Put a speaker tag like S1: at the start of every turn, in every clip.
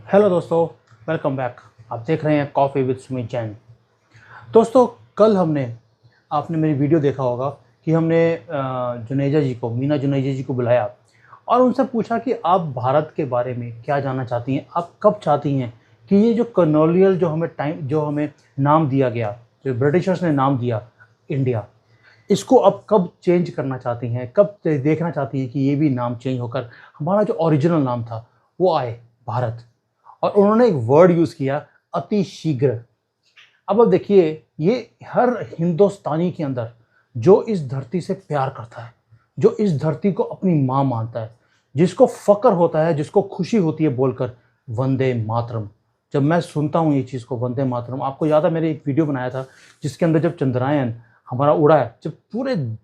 S1: Hello दोस्तों, welcome back. आप देख रहे हैं कॉफ़ी विद सुमित जैन। दोस्तों, कल आपने मेरी वीडियो देखा होगा कि हमने मीना जुनेजा जी को बुलाया और उनसे पूछा कि आप भारत के बारे में क्या जानना चाहती हैं, आप कब चाहती हैं कि ये जो कॉलोनियल जो हमें नाम दिया गया, जो ब्रिटिशर्स ने नाम दिया इंडिया, इसको अब कब चेंज करना चाहती हैं, कब देखना चाहती हैं कि ये भी नाम चेंज होकर हमारा जो ओरिजिनल नाम था वो आए, भारत। और उन्होंने एक वर्ड यूज़ किया, अति शीघ्र। अब देखिए, ये हर हिंदुस्तानी के अंदर जो इस धरती से प्यार करता है, जो इस धरती को अपनी माँ मानता है, जिसको फ़क्र होता है, जिसको खुशी होती है बोलकर वंदे मातरम। जब मैं सुनता हूँ ये चीज़ को, वंदे मातरम, आपको याद है मैंने एक वीडियो बनाया था जिसके अंदर जब चंद्रयान हमारा उड़ा है, जब पूरे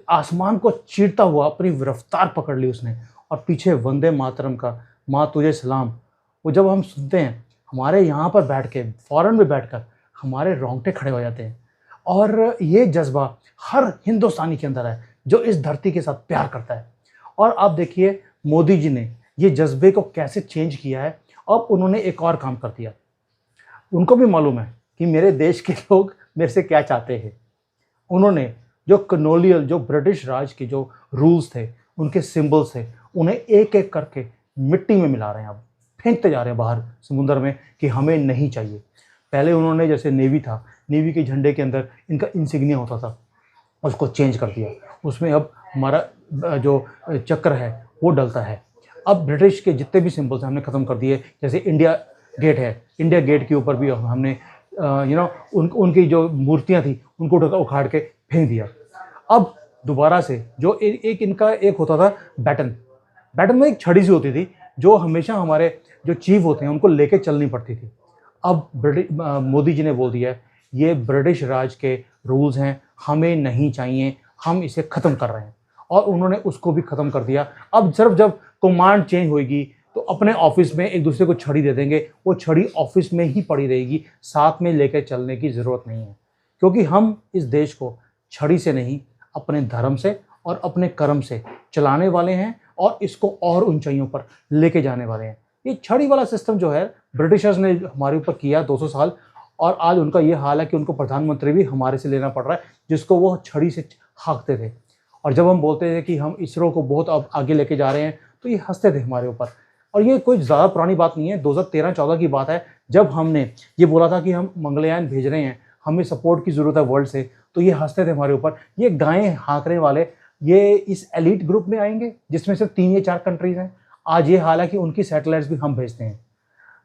S1: आसमान को चीरता हुआ अपनी रफ्तार पकड़ ली उसने, और पीछे वंदे मातरम का माँ तुझे सलाम, वो जब हम सुनते हैं हमारे यहाँ पर बैठ के, फॉरेन में बैठकर हमारे रोंगटे खड़े हो जाते हैं। और ये जज्बा हर हिंदुस्तानी के अंदर है जो इस धरती के साथ प्यार करता है। और आप देखिए मोदी जी ने ये जज्बे को कैसे चेंज किया है। अब उन्होंने एक और काम कर दिया, उनको भी मालूम है कि मेरे देश के लोग मेरे से क्या चाहते हैं। उन्होंने जो कॉलोनियल, जो ब्रिटिश राज के जो रूल्स थे, उनके सिंबल्स थे, उन्हें एक एक करके मिट्टी में मिला रहे हैं, अब फेंकते जा रहे हैं बाहर समुद्र में कि हमें नहीं चाहिए। पहले उन्होंने, जैसे नेवी था, नेवी के झंडे के अंदर इनका इंसिग्निया होता था, उसको चेंज कर दिया। उसमें अब हमारा जो चक्र है वो डलता है। अब ब्रिटिश के जितने भी सिंबल्स हमने ख़त्म कर दिए। जैसे इंडिया गेट है, इंडिया गेट के ऊपर भी हमने उनकी जो मूर्तियाँ थी उनको उखाड़ के फेंक दिया। अब दोबारा से जो एक इनका एक होता था बैटन, बैटन में एक छड़ी सी होती थी जो हमेशा हमारे जो चीफ होते हैं उनको लेके चलनी पड़ती थी। अब मोदी जी ने बोल दिया है ये ब्रिटिश राज के रूल्स हैं, हमें नहीं चाहिए, हम इसे ख़त्म कर रहे हैं। और उन्होंने उसको भी ख़त्म कर दिया। अब सिर्फ जब कमांड चेंज होएगी तो अपने ऑफिस में एक दूसरे को छड़ी दे देंगे, वो छड़ी ऑफिस में ही पड़ी रहेगी, साथ में लेकर चलने की ज़रूरत नहीं है। क्योंकि हम इस देश को छड़ी से नहीं, अपने धर्म से और अपने कर्म से चलाने वाले हैं और इसको और ऊंचाइयों पर लेके जाने वाले हैं। ये छड़ी वाला सिस्टम जो है ब्रिटिशर्स ने हमारे ऊपर किया 200 साल, और आज उनका ये हाल है कि उनको प्रधानमंत्री भी हमारे से लेना पड़ रहा है, जिसको वो छड़ी से हाँकते थे। और जब हम बोलते थे कि हम इसरो को बहुत अब आगे लेके जा रहे हैं तो ये हंसते थे हमारे ऊपर। और ये कोई ज़्यादा पुरानी बात नहीं है, 2013-14 की बात है, जब हमने ये बोला था कि हम मंगलयान भेज रहे हैं, हमें सपोर्ट की ज़रूरत है वर्ल्ड से, तो ये हंसते थे हमारे ऊपर। ये गायें हाँकने वाले ये इस एलीट ग्रुप में आएंगे जिसमें सिर्फ 3 या 4 कंट्रीज़ हैं। आज ये हाल है कि उनकी सैटेलाइट्स भी हम भेजते हैं।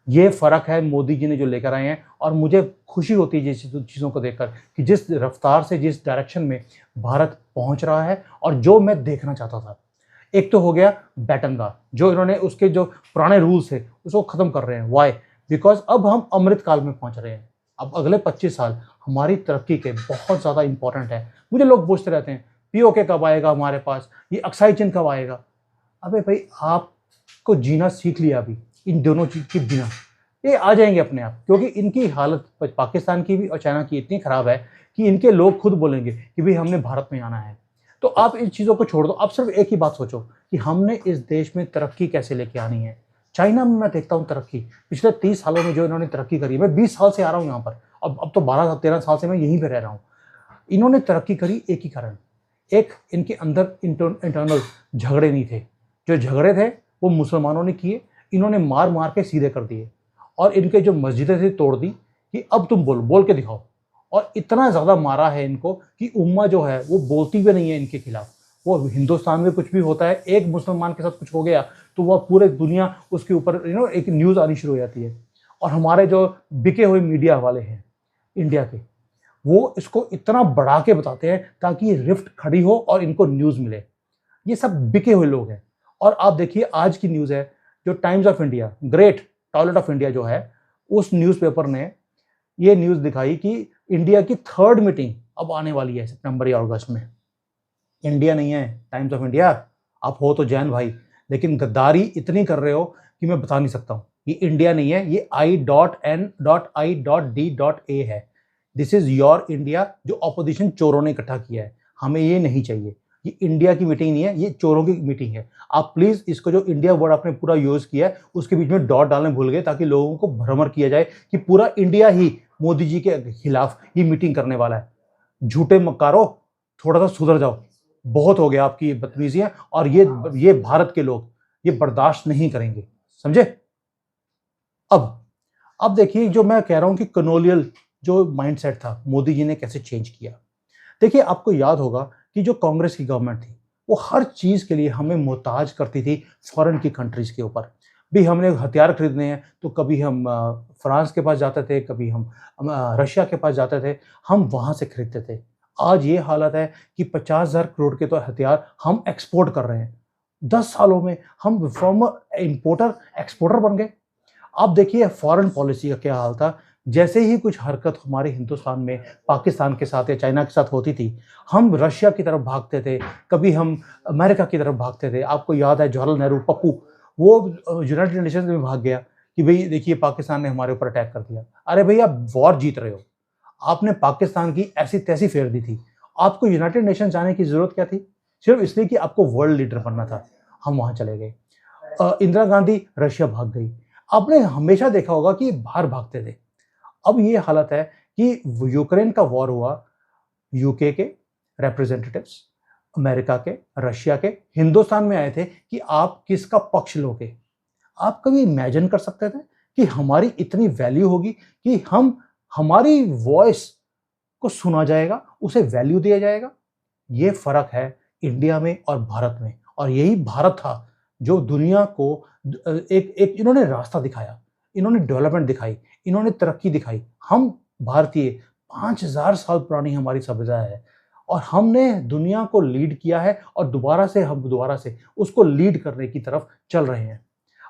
S1: ये फ़र्क है मोदी जी ने जो लेकर आए हैं। और मुझे खुशी होती है जिस चीज़ों को देखकर कि जिस रफ्तार से, जिस डायरेक्शन में भारत पहुंच रहा है और जो मैं देखना चाहता था। एक तो हो गया बैटन का, जो इन्होंने उसके जो पुराने रूल्स थे उसको ख़त्म कर रहे हैं। वाई? बिकॉज अब हम अमृत काल में पहुंच रहे हैं। अब अगले 25 साल हमारी तरक्की के बहुत ज़्यादा इंपॉर्टेंट है। मुझे लोग पूछते रहते हैं पीओके कब आएगा हमारे पास, ये अक्साई चिन्ह कब आएगा। अबे भाई, आपको जीना सीख लिया अभी इन दोनों चीज़ के बिना, ये आ जाएंगे अपने आप। क्योंकि इनकी हालत पाकिस्तान की भी और चाइना की इतनी ख़राब है कि इनके लोग खुद बोलेंगे कि भाई हमने भारत में आना है। तो आप इन चीज़ों को छोड़ दो, आप सिर्फ एक ही बात सोचो कि हमने इस देश में तरक्की कैसे लेके आनी है। चाइना में मैं देखता हूँ तरक्की, पिछले 30 सालों में जो इन्होंने तरक्की करी, मैं 20 साल से आ रहा हूँ यहाँ पर, अब तो 12-13 साल से मैं यहीं पर रह रहा हूँ। इन्होंने तरक्की करी एक ही कारण, एक इनके अंदर इंटरनल झगड़े नहीं थे। जो झगड़े थे वो मुसलमानों ने किए, इन्होंने मार मार के सीधे कर दिए। और इनके जो मस्जिदें थी तोड़ दी कि अब तुम बोल के दिखाओ। और इतना ज़्यादा मारा है इनको कि उम्मा जो है वो बोलती भी नहीं है इनके खिलाफ। वो हिंदुस्तान में कुछ भी होता है, एक मुसलमान के साथ कुछ हो गया तो वह पूरे दुनिया उसके ऊपर एक न्यूज़ आनी शुरू हो जाती है। और हमारे जो बिके हुए मीडिया वाले हैं इंडिया के, वो इसको इतना बढ़ा के बताते हैं ताकि ये रिफ्ट खड़ी हो और इनको न्यूज़ मिले। ये सब बिके हुए लोग हैं। और आप देखिए आज की न्यूज़ है, जो times of India, great toilet of India जो है, उस न्यूज़पेपर ने ये न्यूज़ दिखाई कि इंडिया की 3rd मीटिंग अब आने वाली है सितंबर या अगस्त में। इंडिया नहीं है टाइम्स ऑफ इंडिया, आप हो तो जैन भाई, लेकिन गद्दारी इतनी कर रहे हो कि मैं बता नहीं सकता हूँ। ये इंडिया नहीं है, ये I.N.I.D.A है। दिस इज योर इंडिया, जो ऑपोजिशन चोरों ने इकट्ठा किया है। हमें ये नहीं चाहिए। ये इंडिया की मीटिंग नहीं है, ये चोरों की मीटिंग है। आप प्लीज़ इसको जो इंडिया वर्ड आपने पूरा यूज़ किया है, उसके बीच में डॉट डालने भूल गए, ताकि लोगों को भ्रमर किया जाए कि पूरा इंडिया ही मोदी जी के खिलाफ ये मीटिंग करने वाला है। झूठे मक्कारो, थोड़ा-सा सुधर जाओ। बहुत हो गया आपकी ये बदतमीज़ियाँ, और ये भारत के लोग ये बर्दाश्त नहीं करेंगे, समझे? अब देखिए, जो मैं कह रहा हूँ कि कॉलोनियल जो माइंडसेट था, मोदी जी ने कैसे चेंज किया। देखिए, आपको याद होगा कि जो कांग्रेस की गवर्नमेंट थी, वो हर चीज़ के लिए हमें मोहताज करती थी फॉरेन की कंट्रीज़ के ऊपर। भी हमने हथियार खरीदने हैं तो कभी हम फ्रांस के पास जाते थे, कभी हम रशिया के पास जाते थे, हम वहाँ से खरीदते थे। आज ये हालत है कि 50,000 करोड़ के तो हथियार हम एक्सपोर्ट कर रहे हैं। 10 सालों में हम फ्रॉम इम्पोर्टर एक्सपोर्टर बन गए। अब देखिए फॉरेन पॉलिसी का क्या हाल था। जैसे ही कुछ हरकत हमारे हिंदुस्तान में पाकिस्तान के साथ या चाइना के साथ होती थी, हम रशिया की तरफ भागते थे, कभी हम अमेरिका की तरफ भागते थे। आपको याद है जवाहरलाल नेहरू पप्पू, वो यूनाइटेड नेशंस में भाग गया कि भई देखिए पाकिस्तान ने हमारे ऊपर अटैक कर दिया। अरे भई, आप वॉर जीत रहे हो, आपने पाकिस्तान की ऐसी-तैसी फेर दी थी। आपको यूनाइटेड नेशन जाने की ज़रूरत क्या थी? सिर्फ़ इसलिए कि आपको वर्ल्ड लीडर बनना था। हम वहाँ चले गए। इंदिरा गांधी रशिया भाग गई। आपने हमेशा देखा होगा कि बाहर भागते थे। अब ये हालत है कि यूक्रेन का वॉर हुआ, यूके के रिप्रेजेंटेटिव्स, अमेरिका के, रशिया के हिंदुस्तान में आए थे कि आप किसका पक्ष लोगे। आप कभी इमेजिन कर सकते थे कि हमारी इतनी वैल्यू होगी कि हमारी वॉइस को सुना जाएगा, उसे वैल्यू दिया जाएगा। ये फ़र्क है इंडिया में और भारत में, और यही भारत था जो दुनिया को एक एक इन्होंने रास्ता दिखाया, इन्होंने डेवलपमेंट दिखाई, इन्होंने तरक्की दिखाई। हम भारतीय 5000 साल पुरानी हमारी सभ्यता है, और हमने दुनिया को लीड किया है, और दोबारा से उसको लीड करने की तरफ चल रहे हैं।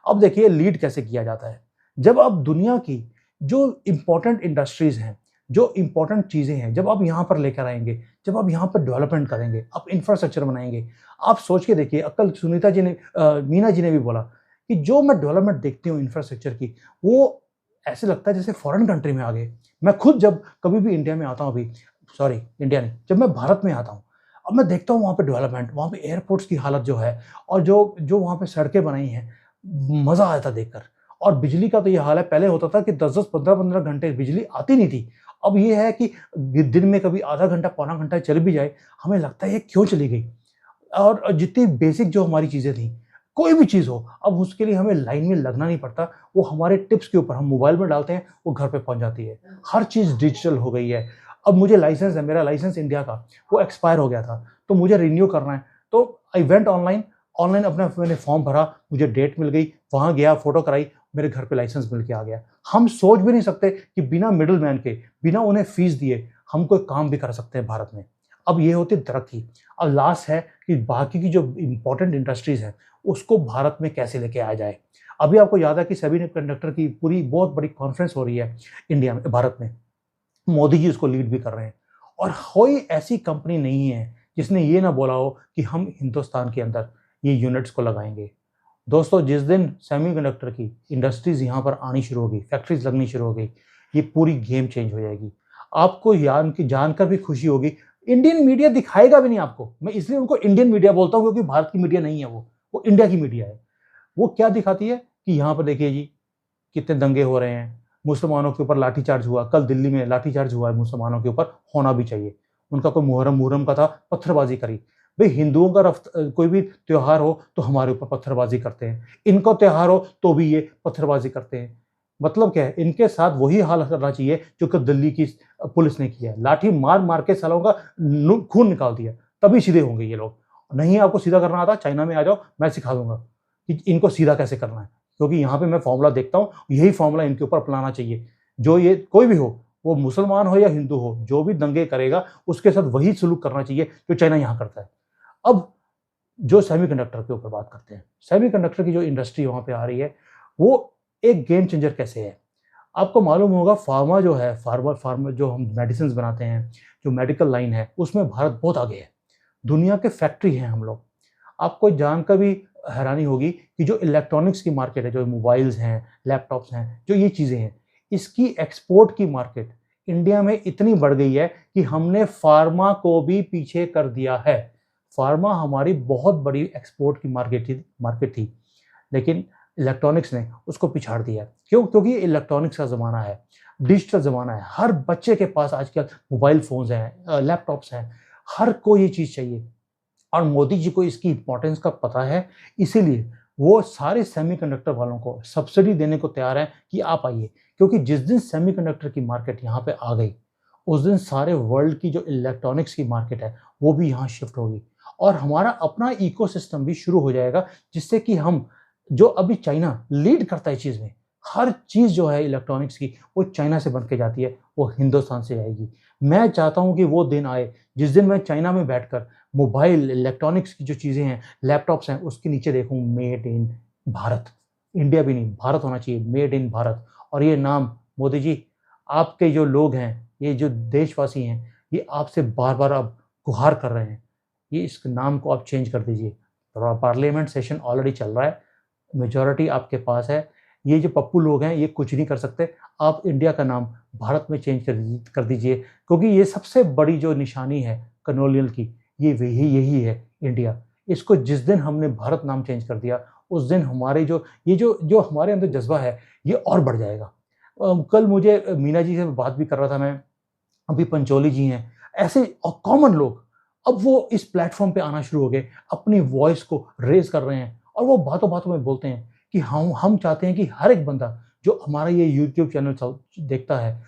S1: अब देखिए लीड कैसे किया जाता है। जब आप दुनिया की जो इम्पोर्टेंट इंडस्ट्रीज़ हैं, जो इम्पोर्टेंट चीज़ें हैं, जब आप यहाँ पर लेकर आएँगे, जब आप यहाँ पर डेवलपमेंट करेंगे, आप इंफ्रास्ट्रक्चर बनाएँगे। आप सोच के देखिए, कल सुनीता जी ने मीना जी ने भी बोला कि जो मैं डेवलपमेंट देखती हूँ इंफ्रास्ट्रक्चर की, वो ऐसे लगता है जैसे फॉरेन कंट्री में आ गए। मैं खुद जब कभी भी इंडिया में आता हूँ, अभी सॉरी इंडिया नहीं, जब मैं भारत में आता हूँ, अब मैं देखता हूँ वहाँ पे डेवलपमेंट, वहाँ पे एयरपोर्ट्स की हालत जो है, और जो जो वहाँ पे सड़कें बनाई हैं, मज़ा आता है देखकर। और बिजली का तो ये हाल है, पहले होता था कि 10-10, 15-15 घंटे बिजली आती नहीं थी। अब ये है कि दिन में कभी आधा घंटा, पौना घंटा चली भी जाए, हमें लगता है ये क्यों चली गई? और जितनी बेसिक जो हमारी चीज़ें थी, कोई भी चीज़ हो, अब उसके लिए हमें लाइन में लगना नहीं पड़ता। वो हमारे टिप्स के ऊपर हम मोबाइल में डालते हैं, वो घर पे पहुँच जाती है। हर चीज़ डिजिटल हो गई है। अब मुझे लाइसेंस है, मेरा लाइसेंस इंडिया का, वो एक्सपायर हो गया था, तो मुझे रिन्यू करना है। तो आई वेंट ऑनलाइन, ऑनलाइन अपना मैंने फॉर्म भरा, मुझे डेट मिल गई, वहाँ गया, फ़ोटो कराई, मेरे घर पे लाइसेंस मिल के आ गया। हम सोच भी नहीं सकते कि बिना मिडलमैन के, बिना उन्हें फ़ीस दिए, हम कोई काम भी कर सकते हैं भारत में। अब ये होती है तरक्की। अब लास्ट है कि बाकी की जो इम्पोर्टेंट इंडस्ट्रीज़ हैं, उसको भारत में कैसे लेके आया जाए। अभी आपको याद है कि सेमीकंडक्टर की पूरी बहुत बड़ी कॉन्फ्रेंस हो रही है इंडिया में, भारत में। मोदी जी उसको लीड भी कर रहे हैं, और कोई ऐसी कंपनी नहीं है जिसने ये ना बोला हो कि हम हिंदुस्तान के अंदर ये यूनिट्स को लगाएँगे। दोस्तों, जिस दिन सेमीकंडक्टर की इंडस्ट्रीज़ यहाँ पर आनी शुरू होगी, फैक्ट्रीज़ लगनी शुरू हो गई, ये पूरी गेम चेंज हो जाएगी। आपको जानकर भी खुशी होगी, इंडियन मीडिया दिखाएगा भी नहीं आपको। मैं इसलिए उनको इंडियन मीडिया बोलता हूँ, क्योंकि भारत की मीडिया नहीं है वो इंडिया की मीडिया है। वो क्या दिखाती है कि यहाँ पर देखिए जी, कितने दंगे हो रहे हैं, मुसलमानों के ऊपर लाठीचार्ज हुआ, कल दिल्ली में लाठीचार्ज हुआ है मुसलमानों के ऊपर, होना भी चाहिए। उनका कोई मुहर्रम का था, पत्थरबाज़ी करी। भई हिंदुओं का कोई भी त्योहार हो तो हमारे ऊपर पत्थरबाज़ी करते हैं, इनका त्योहार हो तो भी ये पत्थरबाज़ी करते हैं। मतलब क्या है, इनके साथ वही हाल करना चाहिए जो कि दिल्ली की पुलिस ने किया है। लाठी मार-मार के सालों का खून निकाल दिया, तभी सीधे होंगे ये लोग। नहीं आपको सीधा करना आता, चाइना में आ जाओ, मैं सिखा दूँगा कि इनको सीधा कैसे करना है। क्योंकि यहाँ पे मैं फ़ॉर्मूला देखता हूँ, यही फ़ॉर्मूला इनके ऊपर अपनाना चाहिए। जो ये कोई भी हो, वो मुसलमान हो या हिंदू हो, जो भी दंगे करेगा, उसके साथ वही सलूक करना चाहिए जो चाइना यहाँ करता है। अब जो सेमीकंडक्टर के ऊपर बात करते हैं, सेमीकंडक्टर की जो इंडस्ट्री वहाँ पे आ रही है, वो एक गेम चेंजर कैसे है? आपको मालूम होगा फार्मा जो है, फार्मा जो हम मेडिसिन्स बनाते हैं, जो मेडिकल लाइन है, उसमें भारत बहुत आगे है। दुनिया के फैक्ट्री हैं हम लोग। आपको जानकर भी हैरानी होगी कि जो इलेक्ट्रॉनिक्स की मार्केट है, जो मोबाइल्स हैं, लैपटॉप्स हैं, जो ये चीज़ें हैं, इसकी एक्सपोर्ट की मार्केट इंडिया में इतनी बढ़ गई है कि हमने फार्मा को भी पीछे कर दिया है। फार्मा हमारी बहुत बड़ी एक्सपोर्ट की मार्केट थी, लेकिन इलेक्ट्रॉनिक्स ने उसको पिछाड़ दिया। क्यों? क्योंकि इलेक्ट्रॉनिक्स का ज़माना है, डिजिटल ज़माना है। हर बच्चे के पास आजकल मोबाइल फ़ोन्स हैं, लैपटॉप्स हैं, हर कोई ये चीज़ चाहिए। और मोदी जी को इसकी इम्पोर्टेंस का पता है, इसीलिए वो सारे सेमीकंडक्टर वालों को सब्सिडी देने को तैयार हैं कि आप आइए। क्योंकि जिस दिन सेमीकंडक्टर की मार्केट यहाँ पे आ गई, उस दिन सारे वर्ल्ड की जो इलेक्ट्रॉनिक्स की मार्केट है, वो भी यहाँ शिफ्ट होगी और हमारा अपना इकोसिस्टम भी शुरू हो जाएगा, जिससे कि हम जो अभी चाइना लीड करता है चीज़ में, हर चीज़ जो है इलेक्ट्रॉनिक्स की, वो चाइना से बन के जाती है, वो हिंदुस्तान से आएगी। मैं चाहता हूँ कि वो दिन आए, जिस दिन मैं चाइना में बैठकर मोबाइल, इलेक्ट्रॉनिक्स की जो चीज़ें हैं, लैपटॉप्स हैं, उसके नीचे देखूँ मेड इन भारत। इंडिया भी नहीं, भारत होना चाहिए, मेड इन भारत। और ये नाम मोदी जी, आपके जो लोग हैं, ये जो देशवासी हैं, ये आपसे बार-बार अब गुहार कर रहे हैं। ये इस नाम को आप चेंज कर दीजिए। पार्लियामेंट सेशन ऑलरेडी चल रहा है, मेजॉरिटी आपके पास है। ये जो पप्पू लोग हैं, ये कुछ नहीं कर सकते। आप इंडिया का नाम भारत में चेंज कर दीजिए, क्योंकि ये सबसे बड़ी जो निशानी है कॉलोनियल की, ये यही है इंडिया। इसको जिस दिन हमने भारत नाम चेंज कर दिया, उस दिन हमारे जो हमारे अंदर जज़्बा है, ये और बढ़ जाएगा। कल मुझे मीना जी से बात भी कर रहा था मैं, अभी पंचोली जी हैं, ऐसे कॉमन लोग अब वो इस प्लेटफ़ॉर्म पे आना शुरू हो गए, अपनी वॉइस को रेज़ कर रहे हैं और वो बातों-बातों में बोलते हैं कि हम चाहते हैं कि हर एक बंदा जो हमारा ये यूट्यूब चैनल देखता है,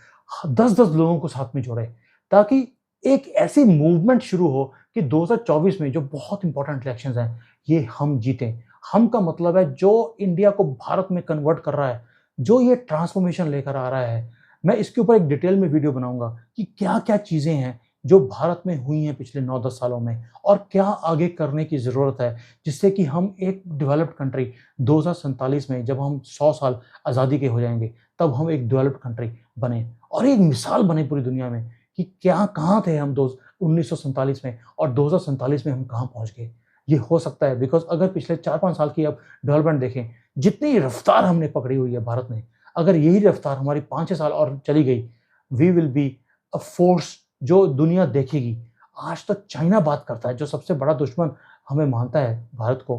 S1: 10-10 लोगों को साथ में जोड़े, ताकि एक ऐसी मूवमेंट शुरू हो कि 2024 में जो बहुत इंपॉर्टेंट इलेक्शंस हैं, ये हम जीतें। हम का मतलब है जो इंडिया को भारत में कन्वर्ट कर रहा है, जो ये ट्रांसफॉर्मेशन लेकर आ रहा है। मैं इसके ऊपर एक डिटेल में वीडियो बनाऊँगा कि क्या-क्या चीज़ें हैं जो भारत में हुई हैं पिछले 9-10 सालों में और क्या आगे करने की ज़रूरत है, जिससे कि हम एक डेवलप्ड कंट्री 2047 में जब हम 100 साल आज़ादी के हो जाएँगे, तब हम एक डेवलप्ड कंट्री बने और एक मिसाल बने पूरी दुनिया में कि क्या कहाँ थे हम 1947 में और 2047 में हम कहाँ पहुँच गए। ये हो सकता है बिकॉज़ अगर पिछले 4-5 साल की आप डेवलपमेंट देखें, जितनी रफ़्तार हमने पकड़ी हुई है भारत में, अगर यही रफ़्तार हमारी 5-6 साल और चली गई, we will be a force जो दुनिया देखेगी। आज तक चाइना बात करता है, जो सबसे बड़ा दुश्मन हमें मानता है भारत को,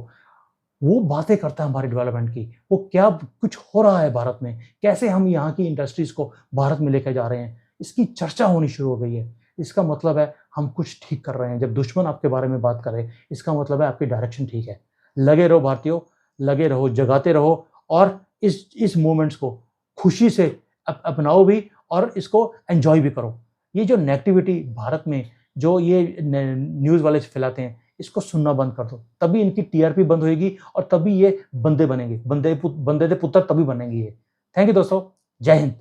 S1: वो बातें करता है हमारी डेवलपमेंट की। वो क्या कुछ हो रहा है भारत में, कैसे हम यहाँ की इंडस्ट्रीज़ को भारत में लेके जा रहे हैं, इसकी चर्चा होनी शुरू हो गई है। इसका मतलब है हम कुछ ठीक कर रहे हैं। जब दुश्मन आपके बारे में बात करे, इसका मतलब है आपकी डायरेक्शन ठीक है। लगे रहो भारतीयों, लगे रहो, जगाते रहो और इस मोमेंट्स को खुशी से अपनाओ भी और इसको एन्जॉय भी करो। ये जो नेगेटिविटी भारत में जो ये न्यूज़ वाले फैलाते हैं, इसको सुनना बंद कर दो। तभी इनकी टीआरपी बंद होएगी और तभी ये बंदे बनेंगे। बंदे दे पुत्र तभी बनेंगे ये। थैंक यू दोस्तों। जय हिंद।